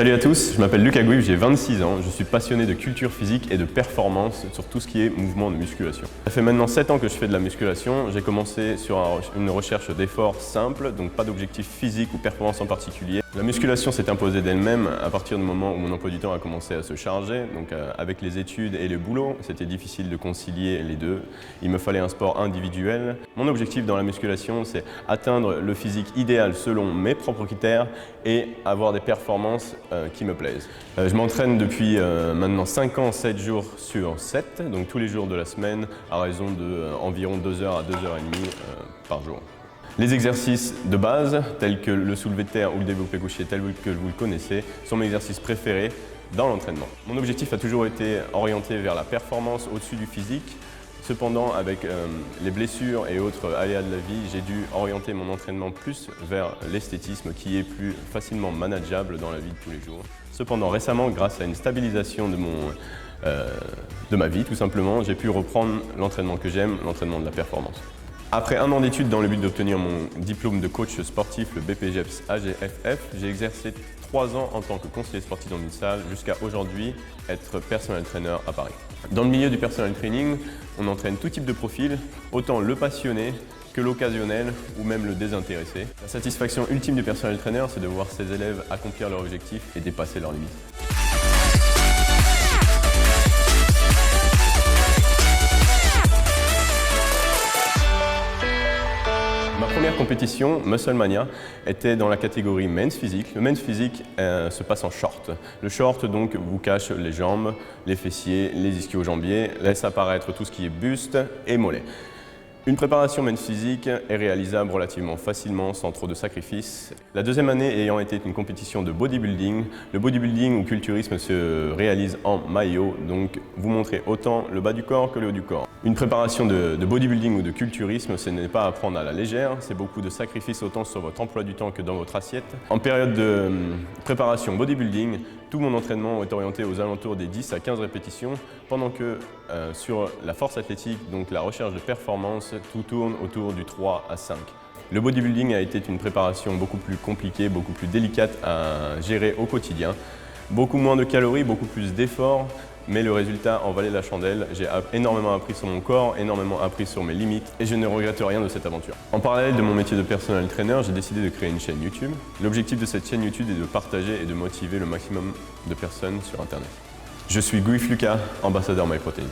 Salut à tous, je m'appelle Lucas Gouif, j'ai 26 ans, je suis passionné de culture physique et de performance sur tout ce qui est mouvement de musculation. Ça fait maintenant 7 ans que je fais de la musculation, j'ai commencé sur une recherche d'efforts simples, donc pas d'objectif physique ou performance en particulier. La musculation s'est imposée d'elle-même à partir du moment où mon emploi du temps a commencé à se charger, donc avec les études et le boulot, c'était difficile de concilier les deux. Il me fallait un sport individuel. Mon objectif dans la musculation, c'est atteindre le physique idéal selon mes propres critères et avoir des performances qui me plaisent. Je m'entraîne depuis maintenant 5 ans, 7 jours sur 7, donc tous les jours de la semaine à raison de environ 2 heures à 2 heures et demie par jour. Les exercices de base, tels que le soulevé de terre ou le développé couché, tel que vous le connaissez, sont mes exercices préférés dans l'entraînement. Mon objectif a toujours été orienté vers la performance au-dessus du physique. Cependant, avec les blessures et autres aléas de la vie, j'ai dû orienter mon entraînement plus vers l'esthétisme qui est plus facilement manageable dans la vie de tous les jours. Cependant, récemment, grâce à une stabilisation de ma vie, tout simplement, j'ai pu reprendre l'entraînement que j'aime, l'entraînement de la performance. Après un an d'études dans le but d'obtenir mon diplôme de coach sportif, le BPJEPS AGFF, j'ai exercé 3 ans en tant que conseiller sportif dans une salle jusqu'à aujourd'hui être personal trainer à Paris. Dans le milieu du personal training, on entraîne tout type de profil, autant le passionné que l'occasionnel ou même le désintéressé. La satisfaction ultime du personal trainer, c'est de voir ses élèves accomplir leurs objectifs et dépasser leurs limites. Ma première compétition, Musclemania, était dans la catégorie Men's Physique. Le Men's Physique se passe en short. Le short donc vous cache les jambes, les fessiers, les ischio-jambiers, laisse apparaître tout ce qui est buste et mollet. Une préparation Men's Physique est réalisable relativement facilement, sans trop de sacrifices. La deuxième année ayant été une compétition de bodybuilding, le bodybuilding ou culturisme se réalise en maillot, donc vous montrez autant le bas du corps que le haut du corps. Une préparation de bodybuilding ou de culturisme, ce n'est pas à prendre à la légère, c'est beaucoup de sacrifices autant sur votre emploi du temps que dans votre assiette. En période de préparation bodybuilding, tout mon entraînement est orienté aux alentours des 10 à 15 répétitions, pendant que sur la force athlétique, donc la recherche de performance, tout tourne autour du 3 à 5. Le bodybuilding a été une préparation beaucoup plus compliquée, beaucoup plus délicate à gérer au quotidien. Beaucoup moins de calories, beaucoup plus d'efforts, mais le résultat en valait la chandelle. J'ai énormément appris sur mon corps, énormément appris sur mes limites et je ne regrette rien de cette aventure. En parallèle de mon métier de personal trainer, j'ai décidé de créer une chaîne YouTube. L'objectif de cette chaîne YouTube est de partager et de motiver le maximum de personnes sur Internet. Je suis Gouif Lucas, ambassadeur MyProtein.